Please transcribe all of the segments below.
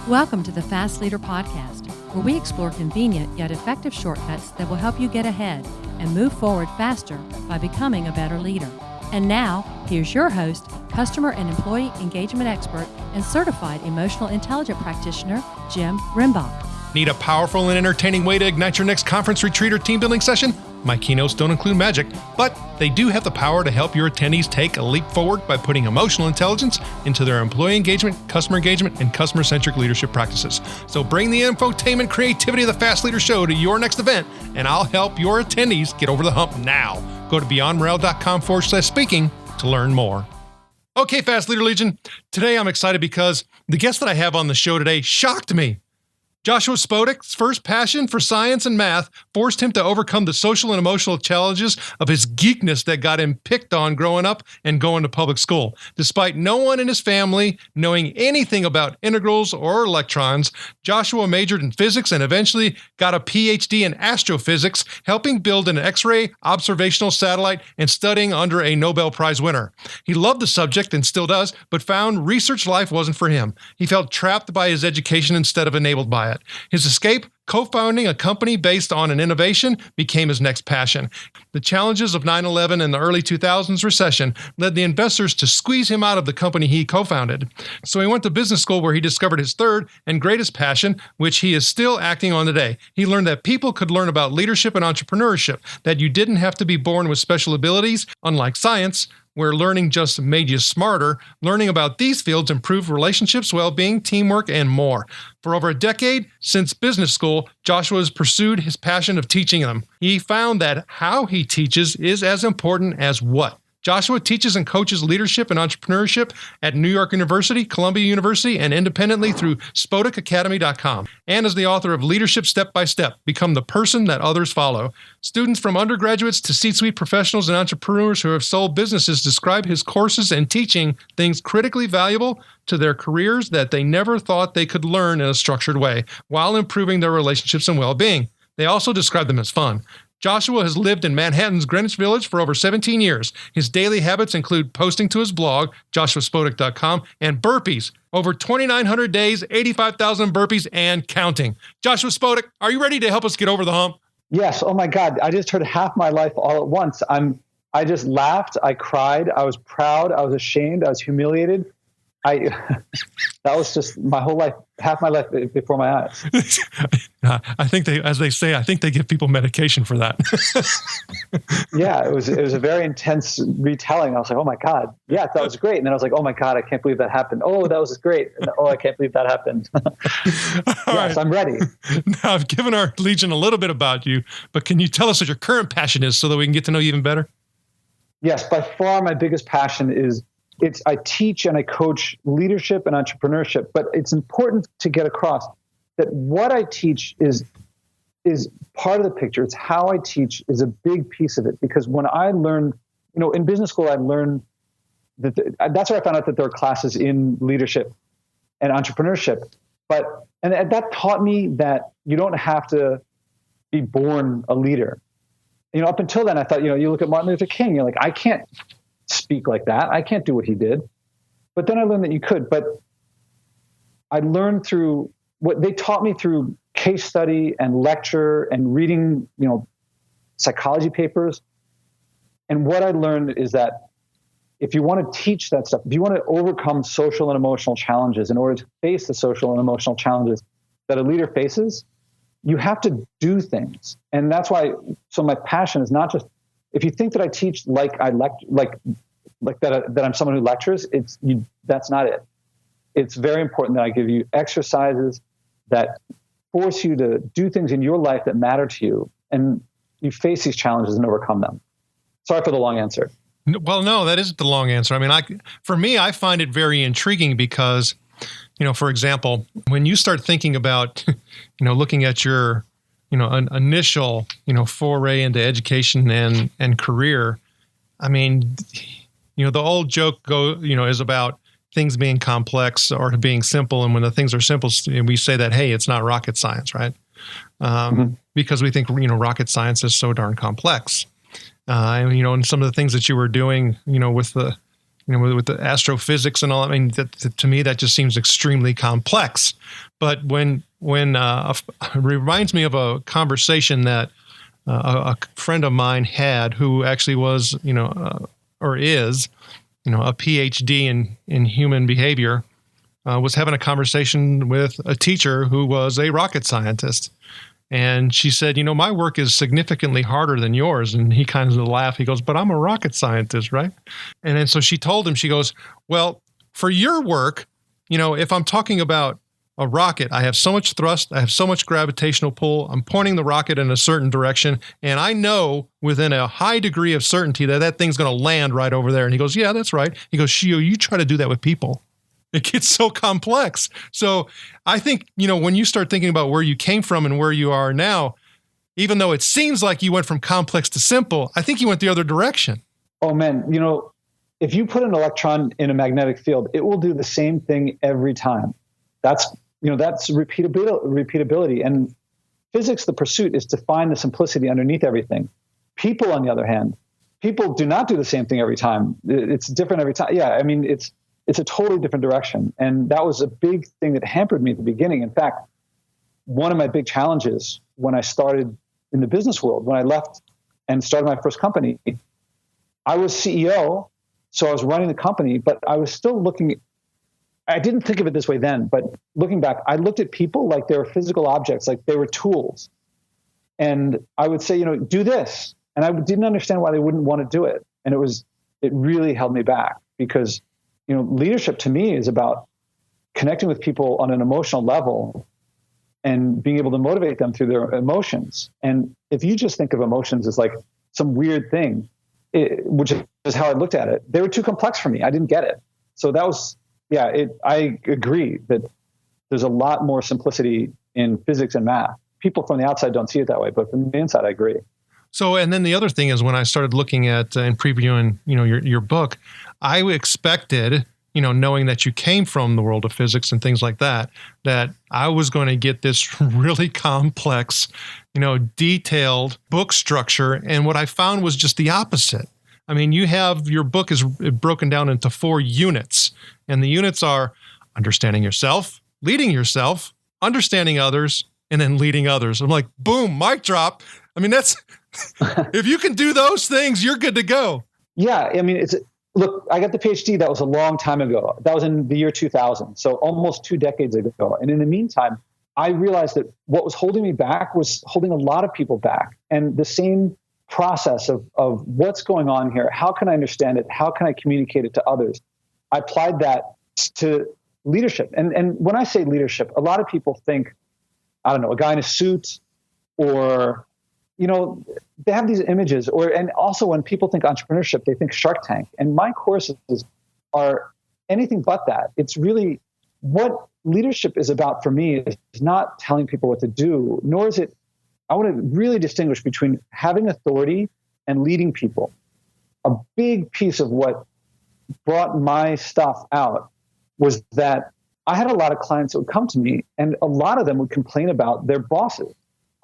Welcome to the Fast Leader Podcast, where we explore convenient yet effective shortcuts that will help you get ahead and move forward faster by becoming a better leader. And now, here's your host, customer and employee engagement expert, and certified emotional intelligence practitioner, Jim Rimbach. Need a powerful and entertaining way to ignite your next conference, retreat, or team building session? My keynotes don't include magic, but they do have the power to help your attendees take a leap forward by putting emotional intelligence into their employee engagement, and customer-centric leadership practices. So bring the infotainment creativity of the Fast Leader Show to your next event, and I'll help your attendees get over the hump now. Go to beyondmorale.com/speaking to learn more. Okay, Fast Leader Legion. Today I'm excited because the guest that I have on the show today shocked me. Joshua Spodek's first passion for science and math forced him to overcome the social and emotional challenges of his geekness that got him picked on growing up and going to public school. Despite no one in his family knowing anything about integrals or electrons, Joshua majored in physics and eventually got a PhD in astrophysics, helping build an X-ray observational satellite and studying under a Nobel Prize winner. He loved the subject and still does, but found research life wasn't for him. He felt trapped by his education instead of enabled by it. His escape, co-founding a company based on an innovation, became his next passion. The challenges of 9/11 and the early 2000s recession led the investors to squeeze him out of the company he co-founded. So he went to business school where he discovered his third and greatest passion, which he is still acting on today. He learned that people could learn about leadership and entrepreneurship, that you didn't have to be born with special abilities, unlike science, where learning just made you smarter. Learning about these fields improved relationships, well-being, teamwork, and more. For over a decade since business school, Joshua has pursued his passion of teaching them. He found that how he teaches is as important as what. Joshua teaches and coaches leadership and entrepreneurship at New York University, Columbia University, and independently through spodekacademy.com. And is the author of Leadership Step by Step, Become the Person That Others Follow. Students from undergraduates to C-suite professionals and entrepreneurs who have sold businesses describe his courses and teaching things critically valuable to their careers that they never thought they could learn in a structured way, while improving their relationships and well-being. They also describe them as fun. Joshua has lived in Manhattan's Greenwich Village for over 17 years. His daily habits include posting to his blog, joshuaspodek.com, and burpees. Over 2,900 days, 85,000 burpees, and counting. Joshua Spodek, are you ready to help us get over the hump? Yes. Oh my God. I just heard half my life all at once. I just laughed. I cried. I was proud. I was ashamed. I was humiliated. That was just my whole life, half my life before my eyes. I think I think they give people medication for that. Yeah, it was a very intense retelling. I was like, oh my God, yeah, that was great. And then I was like, oh my God, I can't believe that happened. Oh, that was great. And, oh, I can't believe that happened. Yes, right. I'm ready. Now, I've given our Legion a little bit about you, but can you tell us what your current passion is so that we can get to know you even better? Yes, by far my biggest passion is I teach and I coach leadership and entrepreneurship, but it's important to get across that what I teach is part of the picture. It's how I teach is a big piece of it, because when I learned, in business school, I learned that that's where I found out that there are classes in leadership and entrepreneurship. And that taught me that you don't have to be born a leader. Up until then, I thought, you look at Martin Luther King, you're like, I can't speak like that. I can't do what he did. But then I learned that you could. But I learned through what they taught me through case study and lecture and reading, psychology papers. And what I learned is that if you want to teach that stuff, if you want to overcome social and emotional challenges, in order to face the social and emotional challenges that a leader faces, you have to do things. And that's why, so my passion is not just, if you think that I teach like that I'm someone who lectures, that's not it. It's very important that I give you exercises that force you to do things in your life that matter to you, and you face these challenges and overcome them. Sorry for the long answer. Well, no, that isn't the long answer. I mean, for me, I find it very intriguing because, for example, when you start thinking about, looking at your an initial, foray into education and career. I mean, the old joke is about things being complex or being simple. And when the things are simple, we say that, hey, it's not rocket science, right? Because we think, rocket science is so darn complex. And some of the things that you were doing, with the with the astrophysics and all. I mean, to me, that just seems extremely complex. But when it reminds me of a conversation that a friend of mine had, who actually was, or is, a PhD in human behavior, was having a conversation with a teacher who was a rocket scientist. And she said, my work is significantly harder than yours. And he kind of laughed. He goes, but I'm a rocket scientist, right? And then so she told him, she goes, well, for your work, if I'm talking about a rocket, I have so much thrust, I have so much gravitational pull, I'm pointing the rocket in a certain direction, and I know within a high degree of certainty that thing's going to land right over there. And he goes, yeah, that's right. He goes, Shio, you try to do that with people. It gets so complex. So I think, when you start thinking about where you came from and where you are now, even though it seems like you went from complex to simple, I think you went the other direction. Oh, man. If you put an electron in a magnetic field, it will do the same thing every time. That's repeatability. And physics, the pursuit is to find the simplicity underneath everything. People, on the other hand, people do not do the same thing every time. It's different every time. Yeah, I mean, it's a totally different direction. And that was a big thing that hampered me at the beginning. In fact, one of my big challenges when I started in the business world, when I left and started my first company, I was CEO, so I was running the company, but I was still looking. I didn't think of it this way then, but looking back, I looked at people like they were physical objects, like they were tools. And I would say, do this. And I didn't understand why they wouldn't want to do it. And it really held me back, because leadership to me is about connecting with people on an emotional level and being able to motivate them through their emotions. And if you just think of emotions as like some weird thing, which is how I looked at it, they were too complex for me. I didn't get it. So that was, I agree that there's a lot more simplicity in physics and math. People from the outside don't see it that way, but from the inside, I agree. So, and then the other thing is, when I started looking at and previewing, your book, I expected, knowing that you came from the world of physics and things like that I was going to get this really complex, detailed book structure. And what I found was just the opposite. I mean, your book is broken down into 4 units, and the units are understanding yourself, leading yourself, understanding others, and then leading others. I'm like, boom, mic drop. I mean, that's, if you can do those things, you're good to go. Yeah. I mean, look, I got the PhD. That was a long time ago. That was in the year 2000. So almost 2 decades ago. And in the meantime, I realized that what was holding me back was holding a lot of people back. And the same process of what's going on here, how can I understand it? How can I communicate it to others? I applied that to leadership. And when I say leadership, a lot of people think, I don't know, a guy in a suit, or, they have these images, and also when people think entrepreneurship, they think Shark Tank. And my courses are anything but that. It's really what leadership is about for me is not telling people what to do, nor is it, I want to really distinguish between having authority and leading people. A big piece of what brought my stuff out was that I had a lot of clients that would come to me, and a lot of them would complain about their bosses.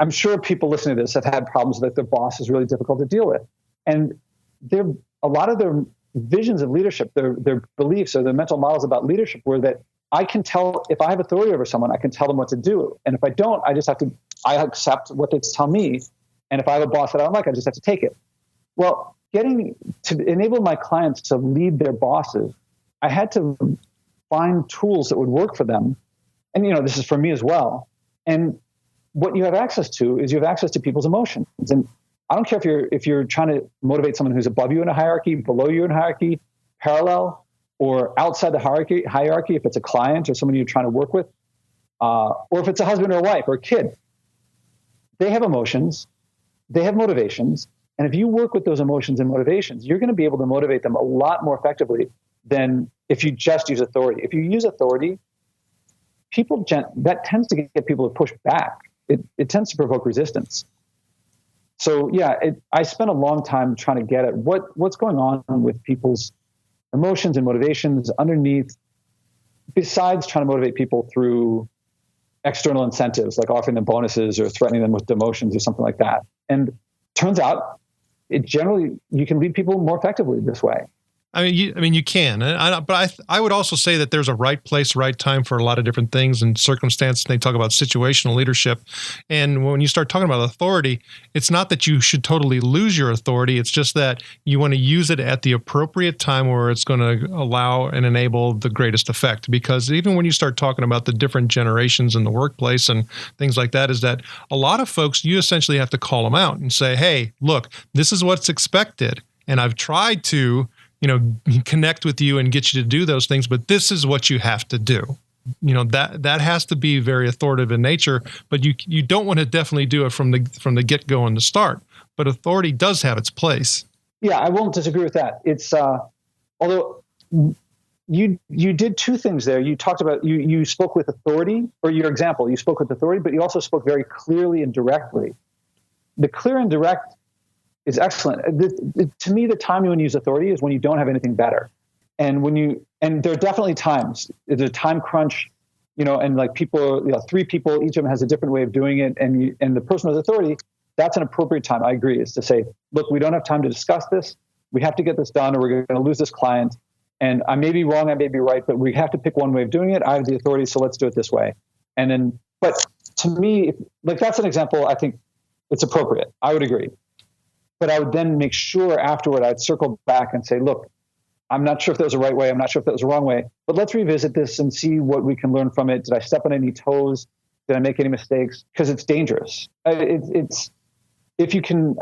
I'm sure people listening to this have had problems that their boss is really difficult to deal with. And a lot of their visions of leadership, their beliefs or their mental models about leadership were that I can tell, if I have authority over someone, I can tell them what to do. And if I don't, I accept what they tell me. And if I have a boss that I don't like, I just have to take it. Well, getting to enable my clients to lead their bosses, I had to find tools that would work for them. And, this is for me as well. And what you have access to is you have access to people's emotions. And I don't care if you're trying to motivate someone who's above you in a hierarchy, below you in a hierarchy, parallel, or outside the hierarchy, if it's a client or someone you're trying to work with, or if it's a husband or a wife or a kid. They have emotions, they have motivations, and if you work with those emotions and motivations, you're going to be able to motivate them a lot more effectively than if you just use authority. If you use authority, that tends to get people to push back. It tends to provoke resistance. So I spent a long time trying to get at what's going on with people's emotions and motivations underneath, besides trying to motivate people through external incentives, like offering them bonuses or threatening them with demotions or something like that. And turns out you can lead people more effectively this way. You can, but I would also say that there's a right place, right time for a lot of different things and circumstances. They talk about situational leadership, and when you start talking about authority, it's not that you should totally lose your authority. It's just that you want to use it at the appropriate time where it's going to allow and enable the greatest effect. Because even when you start talking about the different generations in the workplace and things like that, is that a lot of folks, you essentially have to call them out and say, "Hey, look, this is what's expected, and I've tried to." Connect with you and get you to do those things, but this is what you have to do. That has to be very authoritative in nature, but you don't want to definitely do it from the get-go and the start. But authority does have its place. Yeah, I won't disagree with that. It's although you did two things there. You talked about you spoke with authority, or your example, you spoke with authority, but you also spoke very clearly and directly. The clear and direct is excellent. To me, the time you want to use authority is when you don't have anything better. And there are definitely times, there's a time crunch, and like people, three people, each of them has a different way of doing it. And the person with authority, that's an appropriate time. I agree, is to say, look, we don't have time to discuss this. We have to get this done or we're going to lose this client. And I may be wrong, I may be right, but we have to pick one way of doing it. I have the authority, so let's do it this way. But to me, that's an example, I think it's appropriate. I would agree. But I would then make sure afterward, I'd circle back and say, look, I'm not sure if that was the right way. I'm not sure if that was the wrong way, but let's revisit this and see what we can learn from it. Did I step on any toes? Did I make any mistakes? Because it's dangerous. If you can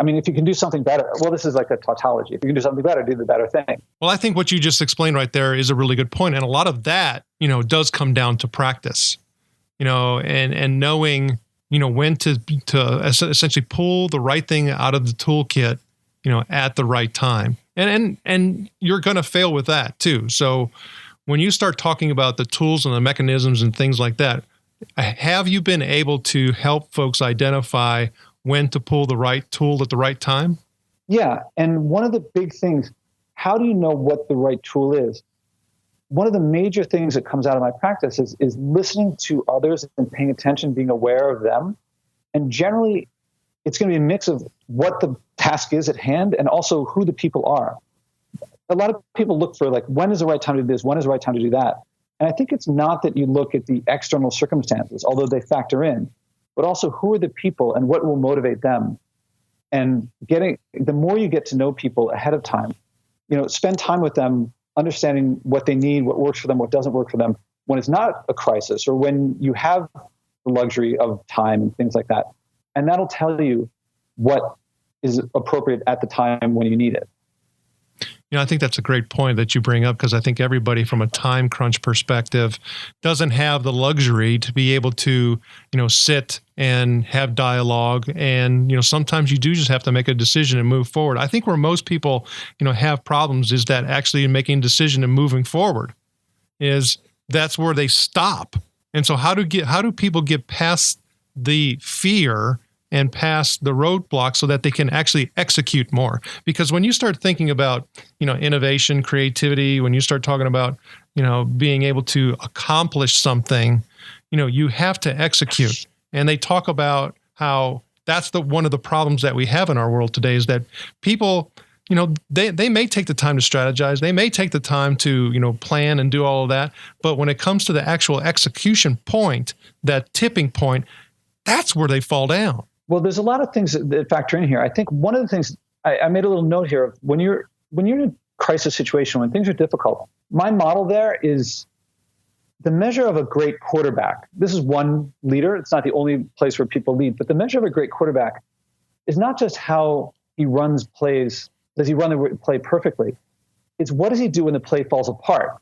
do something better, well, this is like a tautology. If you can do something better, do the better thing. Well, I think what you just explained right there is a really good point. And a lot of that, does come down to practice, and knowing, when to essentially pull the right thing out of the toolkit, at the right time. And you're going to fail with that too. So when you start talking about the tools and the mechanisms and things like that, have you been able to help folks identify when to pull the right tool at the right time? Yeah. And one of the big things, how do you know what the right tool is? One of the major things that comes out of my practice is listening to others and paying attention, being aware of them. And generally, it's going to be a mix of what the task is at hand and also who the people are. A lot of people look for, when is the right time to do this? When is the right time to do that? And I think it's not that you look at the external circumstances, although they factor in, but also who are the people and what will motivate them. And the more you get to know people ahead of time, spend time with them, understanding what they need, what works for them, what doesn't work for them, when it's not a crisis or when you have the luxury of time and things like that. And that'll tell you what is appropriate at the time when you need it. I think that's a great point that you bring up, because I think everybody from a time crunch perspective doesn't have the luxury to be able to, sit and have dialogue. And, sometimes you do just have to make a decision and move forward. I think where most people, have problems is that actually making a decision and moving forward that's where they stop. And so how do people get past the fear and past the roadblock so that they can actually execute more? Because when you start thinking about, innovation, creativity, when you start talking about, being able to accomplish something, you have to execute. And they talk about how that's one of the problems that we have in our world today, is that people, they may take the time to strategize. They may take the time to, plan and do all of that. But when it comes to the actual execution point, that tipping point, that's where they fall down. Well, there's a lot of things that factor in here. I think one of the things I made a little note here of when you're in a crisis situation, when things are difficult, my model there is the measure of a great quarterback. This is one leader. It's not the only place where people lead, but the measure of a great quarterback is not just how he runs plays. Does he run the play perfectly? It's what does he do when the play falls apart?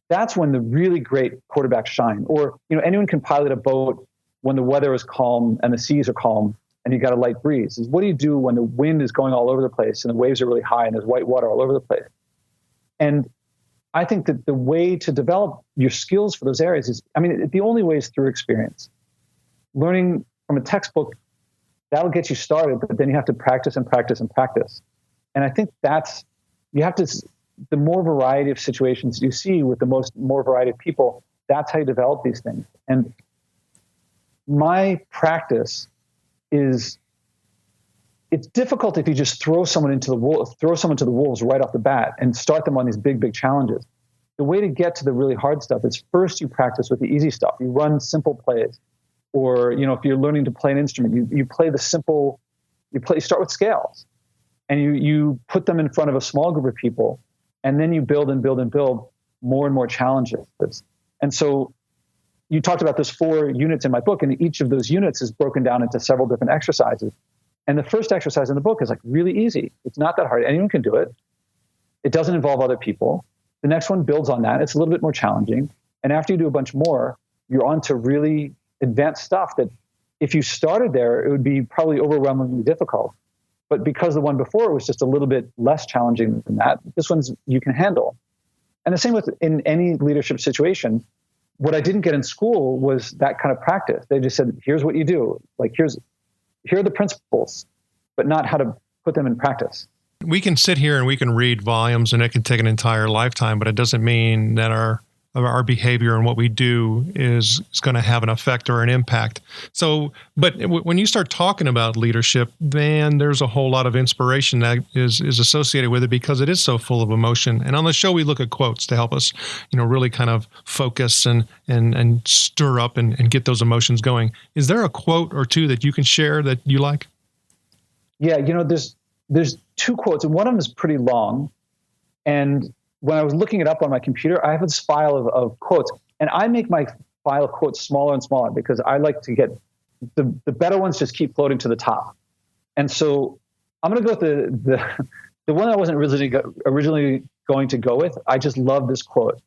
That's when the really great quarterbacks shine. Or, anyone can pilot a boat when the weather is calm and the seas are calm and you got a light breeze. Is what do you do when the wind is going all over the place and the waves are really high and there's white water all over the place? And I think that the way to develop your skills for those areas is, the only way is through experience. Learning from a textbook, that'll get you started, but then you have to practice and practice and practice. And I think the more variety of situations you see with the more variety of people, that's how you develop these things. And my practice is it's difficult if you just throw someone to the wolves right off the bat and start them on these big, big challenges. The way to get to the really hard stuff is first you practice with the easy stuff. You run simple plays, or if you're learning to play an instrument, you play the simple. You start with scales, and you put them in front of a small group of people, and then you build and build and build more and more challenges. And so you talked about those 4 units in my book, and each of those units is broken down into several different exercises. And the first exercise in the book is like really easy. It's not that hard. Anyone can do it. It doesn't involve other people. The next one builds on that. It's a little bit more challenging. And after you do a bunch more, you're on to really advanced stuff that if you started there, it would be probably overwhelmingly difficult. But because the one before was just a little bit less challenging than that, this one's you can handle. And the same with in any leadership situation. What I didn't get in school was that kind of practice. They just said, here's what you do. Like, here are the principles, but not how to put them in practice. We can sit here and we can read volumes, and it can take an entire lifetime, but it doesn't mean that our behavior and what we do is going to have an effect or an impact. So, but when you start talking about leadership, then there's a whole lot of inspiration that is associated with it because it is so full of emotion. And on the show, we look at quotes to help us, really kind of focus and stir up and get those emotions going. Is there a quote or two that you can share that you like? Yeah, there's 2 quotes, and one of them is pretty long. And when I was looking it up on my computer, I have this file of quotes, and I make my file of quotes smaller and smaller because I like to get the better ones just keep floating to the top. And so I'm going to go with the one I wasn't originally going to go with. I just love this quote.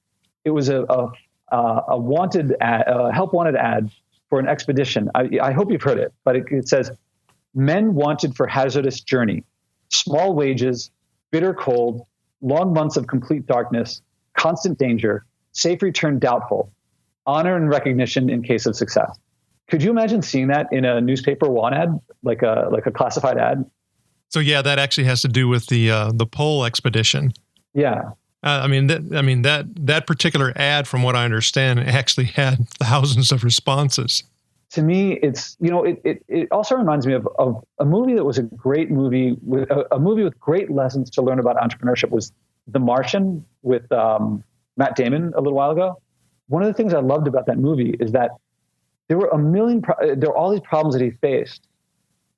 It was a wanted ad, a help wanted ad for an expedition. I hope you've heard it, but it says, "Men wanted for hazardous journey, small wages, bitter cold, long months of complete darkness, constant danger, safe return doubtful, honor and recognition in case of success." Could you imagine seeing that in a newspaper want ad, like a classified ad? So yeah, that actually has to do with the pole expedition. Yeah. That particular ad, from what I understand, actually had thousands of responses. To me, it's it also reminds me of a movie that was a great movie with a movie with great lessons to learn about entrepreneurship was The Martian with Matt Damon a little while ago. One of the things I loved about that movie is that there were there were all these problems that he faced,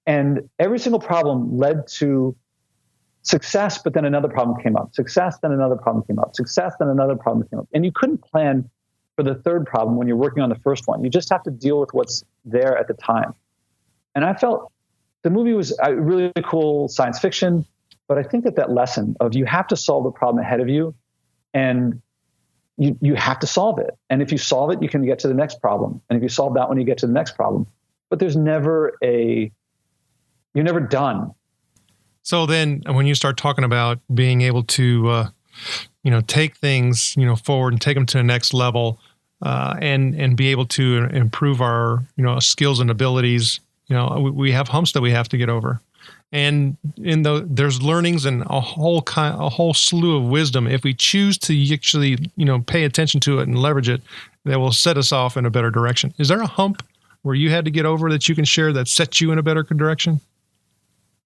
and every single problem led to success. But then another problem came up. Success, then another problem came up. Success, then another problem came up, and you couldn't plan for the third problem when you're working on the first one. You just have to deal with what's there at the time. And I felt the movie was a really cool science fiction, but I think that lesson of you have to solve the problem ahead of you, and you have to solve it. And if you solve it, you can get to the next problem. And if you solve that one, you get to the next problem. But there's never you're never done. So then when you start talking about being able to take things, forward and take them to the next level, and be able to improve our, skills and abilities. We have humps that we have to get over, and there's learnings and a whole slew of wisdom. If we choose to actually, pay attention to it and leverage it, that will set us off in a better direction. Is there a hump where you had to get over that you can share that sets you in a better direction?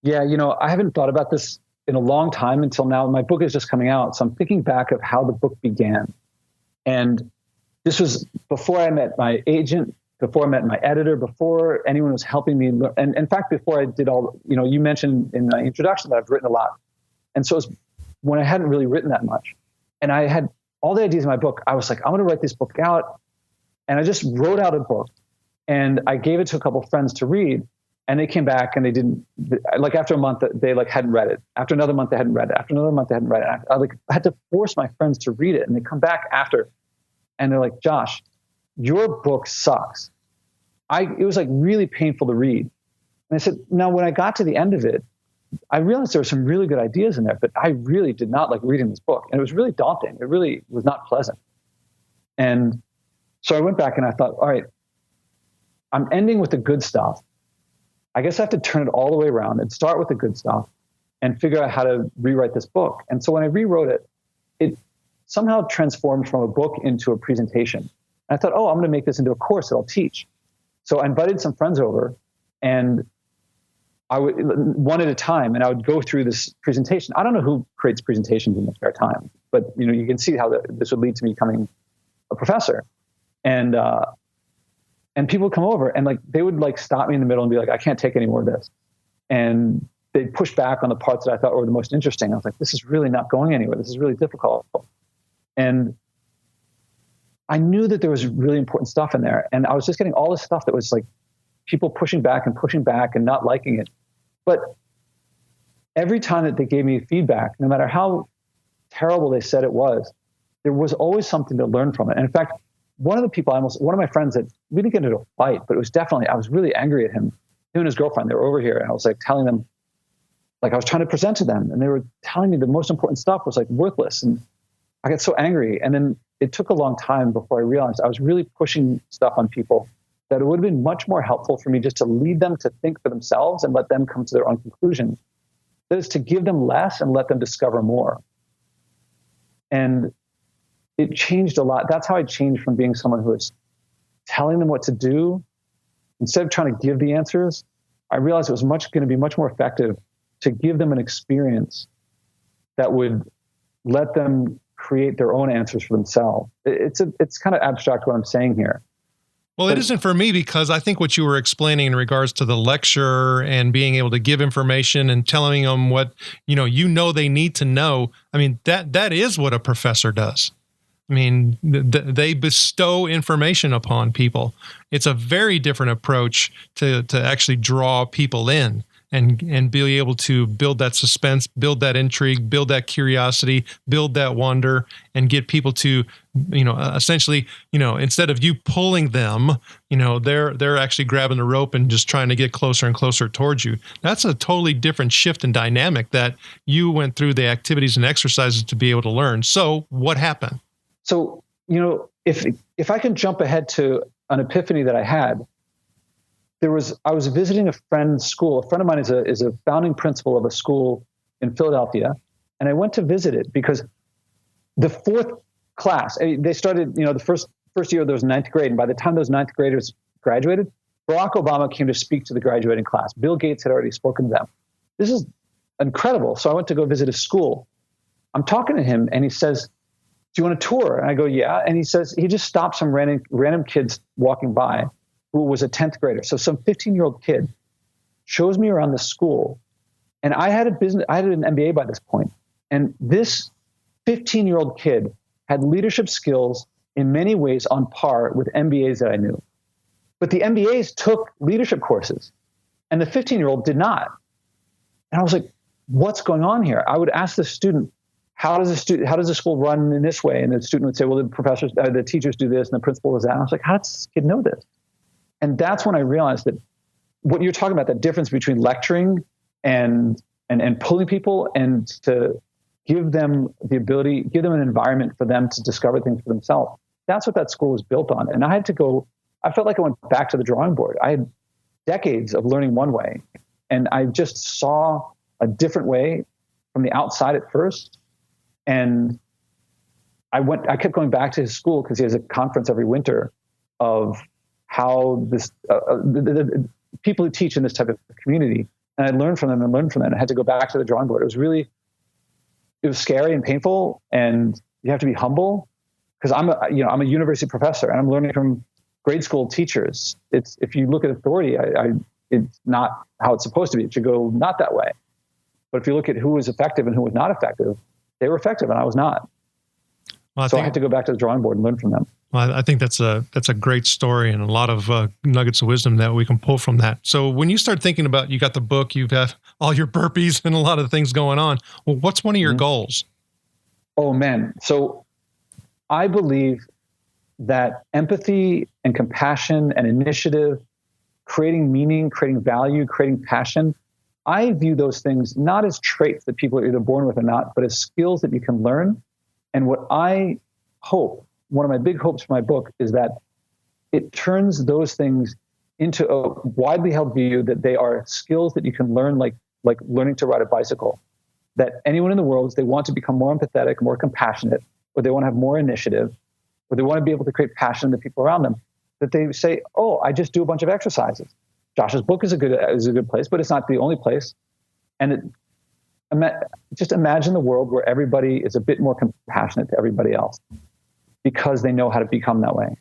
Yeah, I haven't thought about this in a long time until now. My book is just coming out, so I'm thinking back of how the book began. And this was before I met my agent, before I met my editor, before anyone was helping me. And in fact, before I did all, you mentioned in the introduction that I've written a lot. And so it was when I hadn't really written that much. And I had all the ideas in my book. I was like, I'm going to write this book out. And I just wrote out a book. And I gave it to a couple of friends to read. And they came back and they didn't, like after a month, they hadn't read it. After another month, they hadn't read it. After another month, they hadn't read it. I had to force my friends to read it. And they come back after and they're like, "Josh, your book sucks." It was like really painful to read. And I said, now when I got to the end of it, I realized there were some really good ideas in there, but I really did not like reading this book. And it was really daunting. It really was not pleasant. And so I went back and I thought, all right, I'm ending with the good stuff. I guess I have to turn it all the way around and start with the good stuff and figure out how to rewrite this book. And so when I rewrote it, it somehow transformed from a book into a presentation. And I thought, I'm going to make this into a course that I'll teach. So I invited some friends over, and I would one at a time, and I would go through this presentation. I don't know who creates presentations in their spare time, but you can see how this would lead to me becoming a professor. And people would come over and they would stop me in the middle and be like, I can't take any more of this. And they'd push back on the parts that I thought were the most interesting. I was like, this is really not going anywhere. This is really difficult. And I knew that there was really important stuff in there. And I was just getting all this stuff that was people pushing back and not liking it. But every time that they gave me feedback, no matter how terrible they said it was, there was always something to learn from it. And in fact, one of my friends that we didn't get into a fight, but it was definitely, I was really angry at him. Him and his girlfriend, they were over here, and I was telling them, I was trying to present to them, and they were telling me the most important stuff was worthless. And I got so angry. And then it took a long time before I realized I was really pushing stuff on people that it would have been much more helpful for me just to lead them to think for themselves and let them come to their own conclusions. That is to give them less and let them discover more. And it changed a lot. That's how I changed from being someone who was telling them what to do. Instead of trying to give the answers, I realized it was going to be much more effective to give them an experience that would let them create their own answers for themselves. It's kind of abstract what I'm saying here. Well, it isn't for me, because I think what you were explaining in regards to the lecture and being able to give information and telling them what, they need to know. I mean, that is what a professor does. I mean, they bestow information upon people. It's a very different approach to actually draw people in and be able to build that suspense, build that intrigue, build that curiosity, build that wonder, and get people to, essentially, instead of you pulling them, they're actually grabbing the rope and just trying to get closer and closer towards you. That's a totally different shift in dynamic that you went through the activities and exercises to be able to learn. So what happened? So, if I can jump ahead to an epiphany that I had, I was visiting a friend's school. A friend of mine is a founding principal of a school in Philadelphia. And I went to visit it because the fourth class, they started, the first year there was ninth grade. And by the time those ninth graders graduated, Barack Obama came to speak to the graduating class. Bill Gates had already spoken to them. This is incredible. So I went to go visit his school. I'm talking to him and he says, do you want a tour? And I go, yeah. And he says, he just stopped some random kids walking by who was a 10th grader. So some 15-year-old kid shows me around the school. And I had an MBA by this point. And this 15-year-old kid had leadership skills in many ways on par with MBAs that I knew. But the MBAs took leadership courses and the 15-year-old did not. And I was like, what's going on here? I would ask the student, how does the school run in this way? And the student would say, well, the teachers do this and the principal does that. And I was like, how does this kid know this? And that's when I realized that what you're talking about, the difference between lecturing and pulling people and to give them the ability, give them an environment for them to discover things for themselves. That's what that school was built on. And I felt like I went back to the drawing board. I had decades of learning one way, and I just saw a different way from the outside at first. And I kept going back to his school because he has a conference every winter of how this the people who teach in this type of community, and I learned from them. I had to go back to the drawing board. It was scary and painful, and you have to be humble because I'm a university professor and I'm learning from grade school teachers. If you look at authority, it's not how it's supposed to be. It should go not that way. But if you look at who was effective and who was not effective, they were effective and I was not. Well, I had to go back to the drawing board and learn from them. Well, I think that's a great story and a lot of nuggets of wisdom that we can pull from that. So when you start thinking about, you got the book, you've got all your burpees and a lot of things going on. Well, what's one of your goals? Oh, man. So I believe that empathy and compassion and initiative, creating meaning, creating value, creating passion, I view those things not as traits that people are either born with or not, but as skills that you can learn. And what I hope, one of my big hopes for my book is that it turns those things into a widely held view that they are skills that you can learn, like learning to ride a bicycle. That anyone in the world, if they want to become more empathetic, more compassionate, or they want to have more initiative, or they want to be able to create passion in the people around them, that they say, oh, I just do a bunch of exercises. Josh's book is a good place, but it's not the only place. And just imagine the world where everybody is a bit more compassionate to everybody else because they know how to become that way.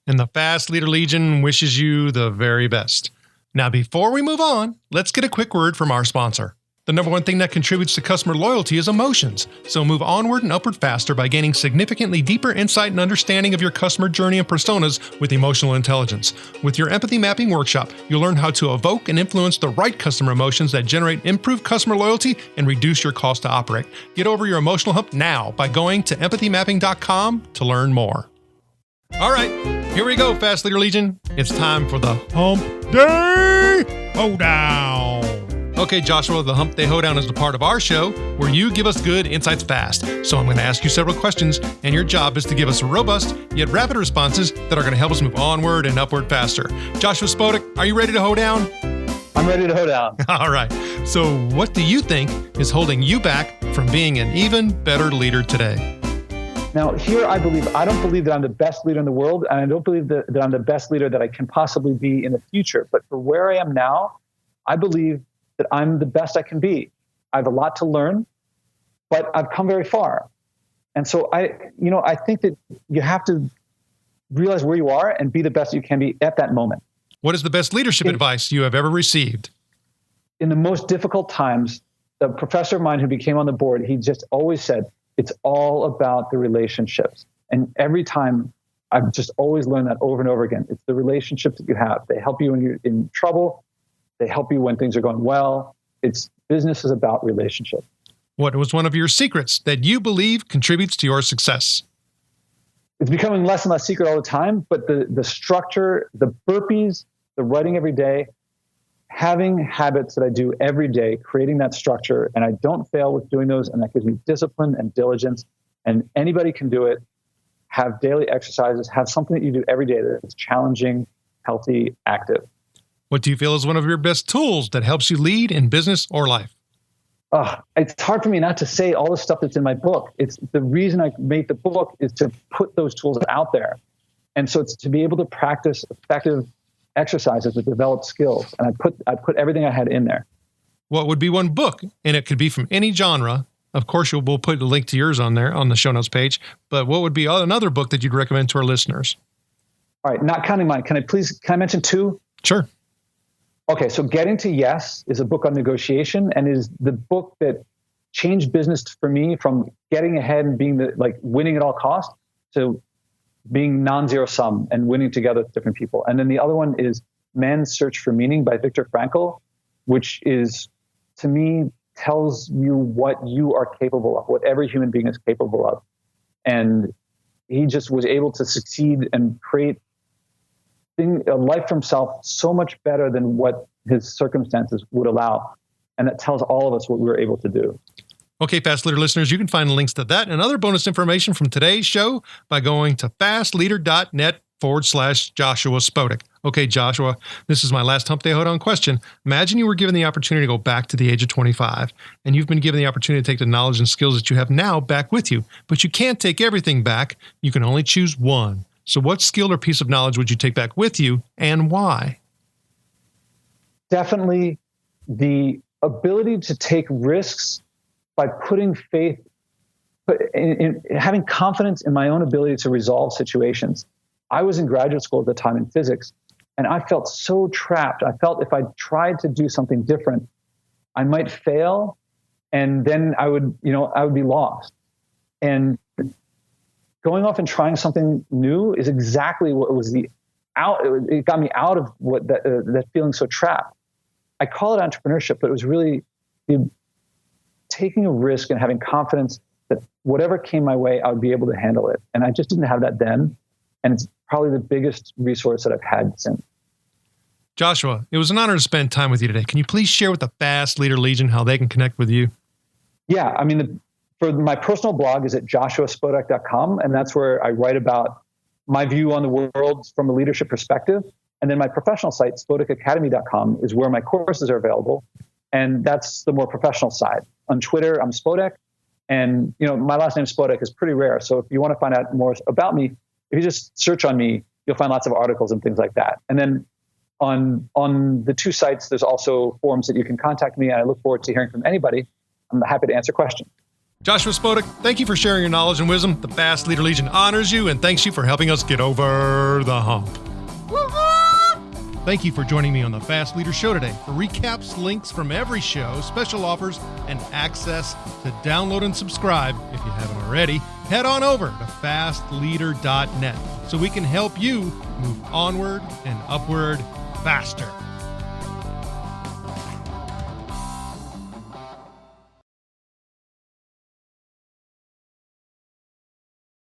And the Fast Leader Legion wishes you the very best. Now, before we move on, let's get a quick word from our sponsor. The number one thing that contributes to customer loyalty is emotions. So move onward and upward faster by gaining significantly deeper insight and understanding of your customer journey and personas with emotional intelligence. With your empathy mapping workshop, you'll learn how to evoke and influence the right customer emotions that generate improved customer loyalty and reduce your cost to operate. Get over your emotional hump now by going to empathymapping.com to learn more. All right, here we go, Fast Leader Legion. It's time for the Hump Day Hoedown. Okay, Joshua, the Hump Day Hoedown is the part of our show where you give us good insights fast. So I'm going to ask you several questions, and your job is to give us robust yet rapid responses that are going to help us move onward and upward faster. Joshua Spodek, are you ready to hoe down? I'm ready to hoe down. All right. So what do you think is holding you back from being an even better leader today? Now, here I don't believe that I'm the best leader in the world, and I don't believe that I'm the best leader that I can possibly be in the future. But for where I am now, I believe that I'm the best I can be. I have a lot to learn, but I've come very far. And so I think that you have to realize where you are and be the best you can be at that moment. What is the best leadership advice you have ever received? In the most difficult times, the professor of mine who became on the board, he just always said, it's all about the relationships. And every time I've just always learned that over and over again. It's the relationships that you have. They help you when you're in trouble. They help you when things are going well. Business is about relationships. What was one of your secrets that you believe contributes to your success? It's becoming less and less secret all the time, but the structure, the burpees, the writing every day, having habits that I do every day, creating that structure, and I don't fail with doing those, and that gives me discipline and diligence, and anybody can do it. Have daily exercises, have something that you do every day that's challenging, healthy, active. What do you feel is one of your best tools that helps you lead in business or life? It's hard for me not to say all the stuff that's in my book. It's the reason I made the book is to put those tools out there. And so it's to be able to practice effective exercises that develop skills. And I put everything I had in there. What would be one book? And it could be from any genre. Of course, we'll put a link to yours on there on the show notes page. But what would be another book that you'd recommend to our listeners? All right, not counting mine. Can I mention two? Sure. Okay, so Getting to Yes is a book on negotiation and is the book that changed business for me from getting ahead and being winning at all costs to being non-zero sum and winning together with different people. And then the other one is Man's Search for Meaning by Viktor Frankl, which is, to me, tells you what you are capable of, what every human being is capable of. And he just was able to succeed and create a life for himself so much better than what his circumstances would allow. And that tells all of us what we were able to do. Okay, Fast Leader listeners, you can find links to that and other bonus information from today's show by going to fastleader.net/Joshua Spodek. Okay, Joshua, this is my last Hump Day Hoedown question. Imagine you were given the opportunity to go back to the age of 25, and you've been given the opportunity to take the knowledge and skills that you have now back with you, but you can't take everything back. You can only choose one. So what skill or piece of knowledge would you take back with you, and why? Definitely the ability to take risks by putting faith, in having confidence in my own ability to resolve situations. I was in graduate school at the time in physics, and I felt so trapped. I felt if I tried to do something different, I might fail, and then I would be lost. And going off and trying something new is exactly what was it got me out of what that feeling so trapped. I call it entrepreneurship, but it was really taking a risk and having confidence that whatever came my way, I would be able to handle it. And I just didn't have that then. And it's probably the biggest resource that I've had since. Joshua, it was an honor to spend time with you today. Can you please share with the Fast Leader Legion how they can connect with you? Yeah, I mean, for my personal blog is at joshuaspodek.com, and that's where I write about my view on the world from a leadership perspective. And then my professional site, spodekacademy.com, is where my courses are available, and that's the more professional side. On Twitter, I'm Spodek, and my last name Spodek is pretty rare. So if you want to find out more about me, if you just search on me, you'll find lots of articles and things like that. And then on the two sites, there's also forums that you can contact me, and I look forward to hearing from anybody. I'm happy to answer questions. Joshua Spodek, thank you for sharing your knowledge and wisdom. The Fast Leader Legion honors you and thanks you for helping us get over the hump. Thank you for joining me on the Fast Leader Show today. For recaps, links from every show, special offers, and access to download and subscribe, if you haven't already, head on over to fastleader.net so we can help you move onward and upward faster.